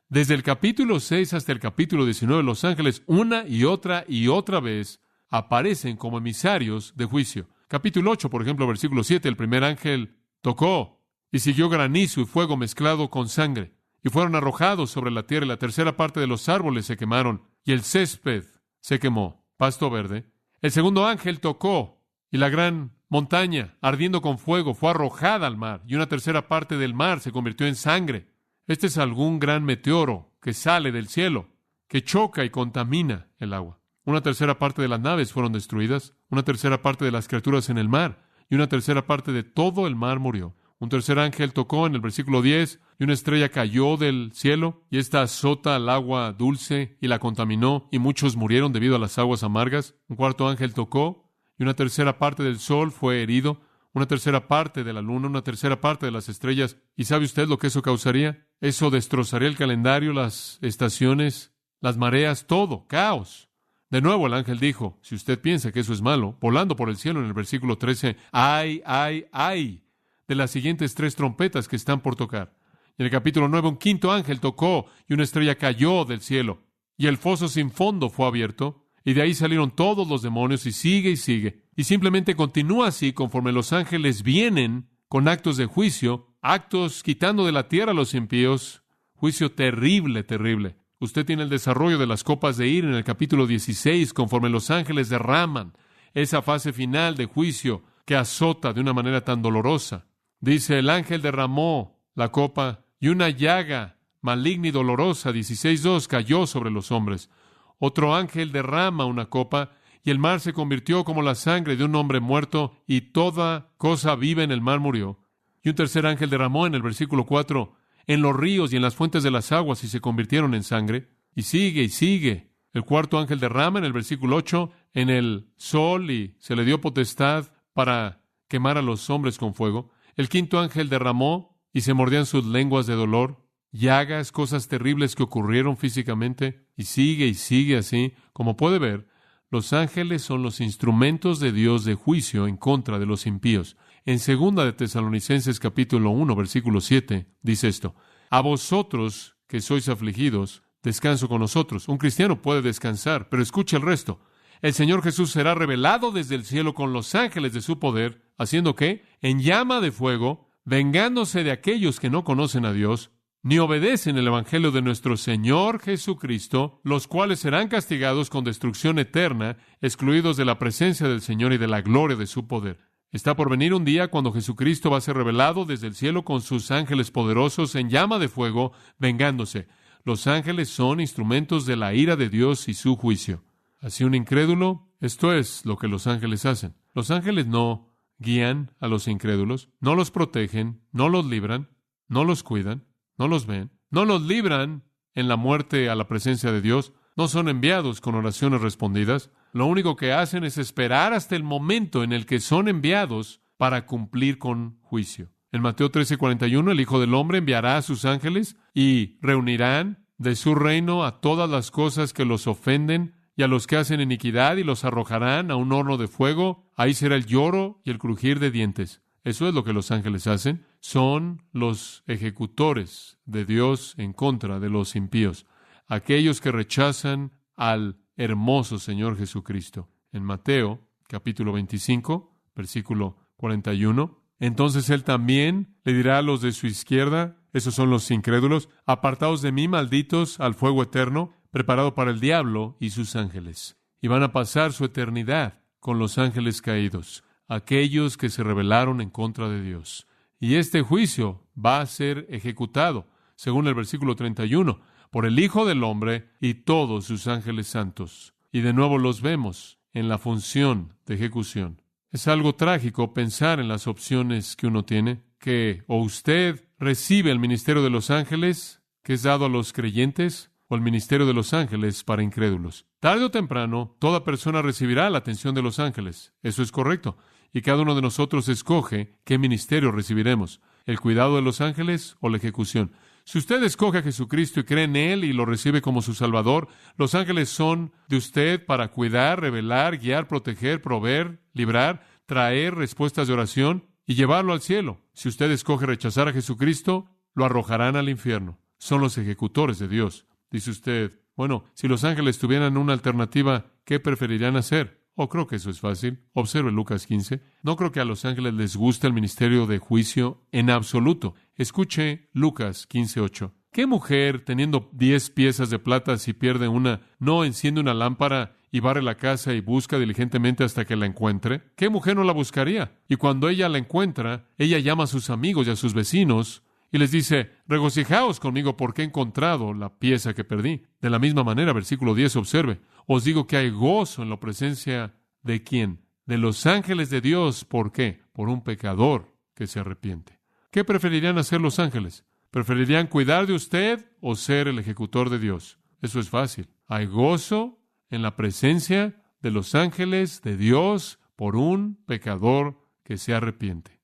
Desde el capítulo 6 hasta el capítulo 19, los ángeles una y otra vez aparecen como emisarios de juicio. Capítulo 8, por ejemplo, versículo 7, el primer ángel tocó y siguió granizo y fuego mezclado con sangre, y fueron arrojados sobre la tierra, y la tercera parte de los árboles se quemaron, y el césped se quemó, pasto verde. El segundo ángel tocó, y la gran montaña, ardiendo con fuego, fue arrojada al mar, y una tercera parte del mar se convirtió en sangre. Este es algún gran meteoro que sale del cielo, que choca y contamina el agua. Una tercera parte de las naves fueron destruidas, una tercera parte de las criaturas en el mar, y una tercera parte de todo el mar murió. Un tercer ángel tocó en el versículo 10, y una estrella cayó del cielo, y esta azota al agua dulce y la contaminó, y muchos murieron debido a las aguas amargas. Un cuarto ángel tocó, y una tercera parte del sol fue herido, una tercera parte de la luna, una tercera parte de las estrellas. ¿Y sabe usted lo que eso causaría? Eso destrozaría el calendario, las estaciones, las mareas, todo, caos. De nuevo el ángel dijo, si usted piensa que eso es malo, volando por el cielo en el versículo 13, ¡ay, ay, ay! De las siguientes 3 trompetas que están por tocar. En el capítulo 9, un quinto ángel tocó y una estrella cayó del cielo. Y el foso sin fondo fue abierto. Y de ahí salieron todos los demonios y sigue y sigue. Y simplemente continúa así conforme los ángeles vienen con actos de juicio, actos quitando de la tierra a los impíos. Juicio terrible, terrible. Usted tiene el desarrollo de las copas de ira en el capítulo 16 conforme los ángeles derraman esa fase final de juicio que azota de una manera tan dolorosa. Dice, el ángel derramó la copa y una llaga maligna y dolorosa, 16:2, cayó sobre los hombres. Otro ángel derrama una copa y el mar se convirtió como la sangre de un hombre muerto y toda cosa viva en el mar murió. Y un tercer ángel derramó en el versículo 4 en los ríos y en las fuentes de las aguas y se convirtieron en sangre. Y sigue y sigue. El cuarto ángel derrama en el versículo 8 en el sol y se le dio potestad para quemar a los hombres con fuego. El quinto ángel derramó y se mordían sus lenguas de dolor. Llagas, cosas terribles que ocurrieron físicamente. Y sigue así. Como puede ver, los ángeles son los instrumentos de Dios de juicio en contra de los impíos. En 2 de Tesalonicenses capítulo 1, versículo 7, dice esto. A vosotros que sois afligidos, descanso con nosotros. Un cristiano puede descansar, pero escuche el resto. El Señor Jesús será revelado desde el cielo con los ángeles de su poder, ¿haciendo qué? En llama de fuego, vengándose de aquellos que no conocen a Dios, ni obedecen el evangelio de nuestro Señor Jesucristo, los cuales serán castigados con destrucción eterna, excluidos de la presencia del Señor y de la gloria de su poder. Está por venir un día cuando Jesucristo va a ser revelado desde el cielo con sus ángeles poderosos en llama de fuego, vengándose. Los ángeles son instrumentos de la ira de Dios y su juicio. Así un incrédulo, esto es lo que los ángeles hacen. Los ángeles no guían a los incrédulos, no los protegen, no los libran, no los cuidan, no los ven, no los libran en la muerte a la presencia de Dios, no son enviados con oraciones respondidas. Lo único que hacen es esperar hasta el momento en el que son enviados para cumplir con juicio. En Mateo 13:41, el Hijo del Hombre enviará a sus ángeles y reunirán de su reino a todas las cosas que los ofenden y a los que hacen iniquidad y los arrojarán a un horno de fuego. Ahí será el lloro y el crujir de dientes. Eso es lo que los ángeles hacen. Son los ejecutores de Dios en contra de los impíos. Aquellos que rechazan al hermoso Señor Jesucristo. En Mateo, capítulo 25, versículo 41, entonces Él también le dirá a los de su izquierda, esos son los incrédulos, apartaos de mí, malditos, al fuego eterno, preparado para el diablo y sus ángeles. Y van a pasar su eternidad con los ángeles caídos, aquellos que se rebelaron en contra de Dios. Y este juicio va a ser ejecutado, según el versículo 31, por el Hijo del Hombre y todos sus ángeles santos. Y de nuevo los vemos en la función de ejecución. Es algo trágico pensar en las opciones que uno tiene, que o usted recibe el ministerio de los ángeles, que es dado a los creyentes, o el ministerio de los ángeles para incrédulos. Tarde o temprano, toda persona recibirá la atención de los ángeles. Eso es correcto. Y cada uno de nosotros escoge qué ministerio recibiremos, el cuidado de los ángeles o la ejecución. Si usted escoge a Jesucristo y cree en Él y lo recibe como su Salvador, los ángeles son de usted para cuidar, revelar, guiar, proteger, proveer, librar, traer respuestas de oración y llevarlo al cielo. Si usted escoge rechazar a Jesucristo, lo arrojarán al infierno. Son los ejecutores de Dios. Dice usted, bueno, si los ángeles tuvieran una alternativa, ¿qué preferirían hacer? Oh, creo que eso es fácil. Observe Lucas 15. No creo que a los ángeles les guste el ministerio de juicio en absoluto. Escuche Lucas 15:8. ¿Qué mujer, teniendo 10 piezas de plata, si pierde una, no enciende una lámpara y barre la casa y busca diligentemente hasta que la encuentre? ¿Qué mujer no la buscaría? Y cuando ella la encuentra, ella llama a sus amigos y a sus vecinos y les dice, regocijaos conmigo porque he encontrado la pieza que perdí. De la misma manera, versículo 10, observe, os digo que hay gozo en la presencia ¿de quién? De los ángeles de Dios. ¿Por qué? Por un pecador que se arrepiente. ¿Qué preferirían hacer los ángeles? ¿Preferirían cuidar de usted o ser el ejecutor de Dios? Eso es fácil. Hay gozo en la presencia de los ángeles de Dios por un pecador que se arrepiente.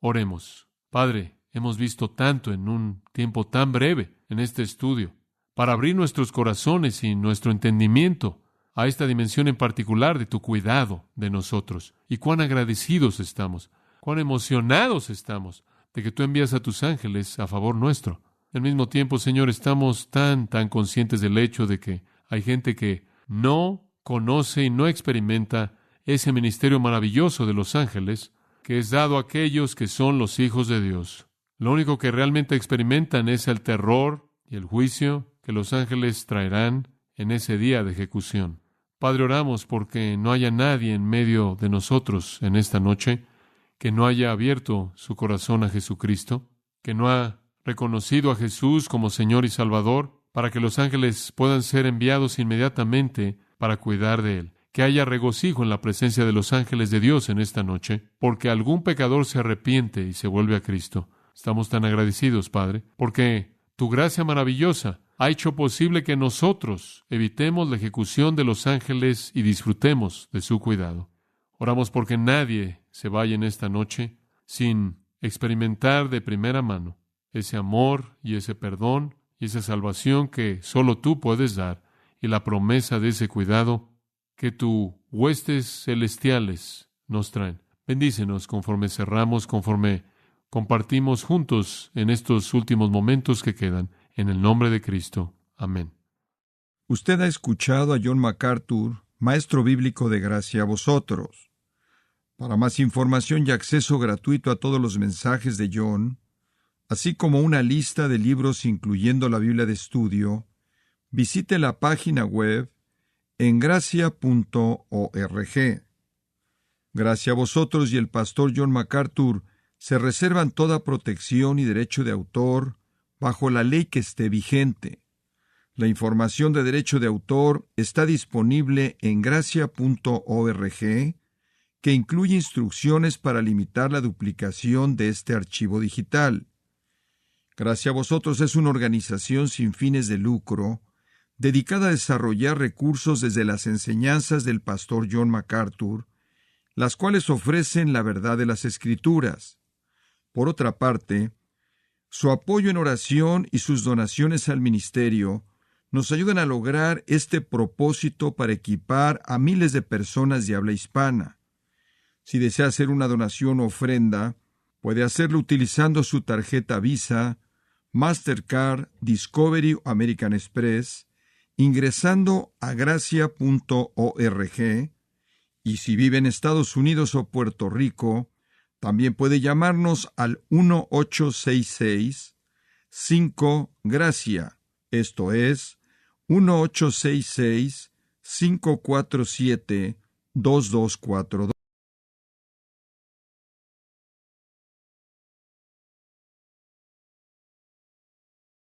Oremos. Padre, hemos visto tanto en un tiempo tan breve en este estudio para abrir nuestros corazones y nuestro entendimiento a esta dimensión en particular de tu cuidado de nosotros. Y cuán agradecidos estamos, cuán emocionados estamos de que tú envías a tus ángeles a favor nuestro. Al mismo tiempo, Señor, estamos tan conscientes del hecho de que hay gente que no conoce y no experimenta ese ministerio maravilloso de los ángeles que es dado a aquellos que son los hijos de Dios. Lo único que realmente experimentan es el terror y el juicio que los ángeles traerán en ese día de ejecución. Padre, oramos porque no haya nadie en medio de nosotros en esta noche que no haya abierto su corazón a Jesucristo, que no ha reconocido a Jesús como Señor y Salvador, para que los ángeles puedan ser enviados inmediatamente para cuidar de Él. Que haya regocijo en la presencia de los ángeles de Dios en esta noche, porque algún pecador se arrepiente y se vuelve a Cristo. Estamos tan agradecidos, Padre, porque tu gracia maravillosa ha hecho posible que nosotros evitemos la ejecución de los ángeles y disfrutemos de su cuidado. Oramos porque nadie se vaya en esta noche sin experimentar de primera mano ese amor y ese perdón y esa salvación que solo tú puedes dar y la promesa de ese cuidado que tus huestes celestiales nos traen. Bendícenos conforme cerramos, conforme compartimos juntos en estos últimos momentos que quedan. En el nombre de Cristo. Amén. Usted ha escuchado a John MacArthur, maestro bíblico de gracia a vosotros. Para más información y acceso gratuito a todos los mensajes de John, así como una lista de libros incluyendo la Biblia de estudio, visite la página web en gracia.org. Gracia a vosotros y el pastor John MacArthur se reservan toda protección y derecho de autor bajo la ley que esté vigente. La información de derecho de autor está disponible en gracia.org, que incluye instrucciones para limitar la duplicación de este archivo digital. Gracia a vosotros es una organización sin fines de lucro dedicada a desarrollar recursos desde las enseñanzas del pastor John MacArthur, las cuales ofrecen la verdad de las Escrituras. Por otra parte, su apoyo en oración y sus donaciones al ministerio nos ayudan a lograr este propósito para equipar a miles de personas de habla hispana. Si desea hacer una donación o ofrenda, puede hacerlo utilizando su tarjeta Visa, Mastercard, Discovery o American Express, ingresando a gracia.org, y si vive en Estados Unidos o Puerto Rico, también puede llamarnos al 1-866-5-GRACIA, esto es, 1-866-547-2242.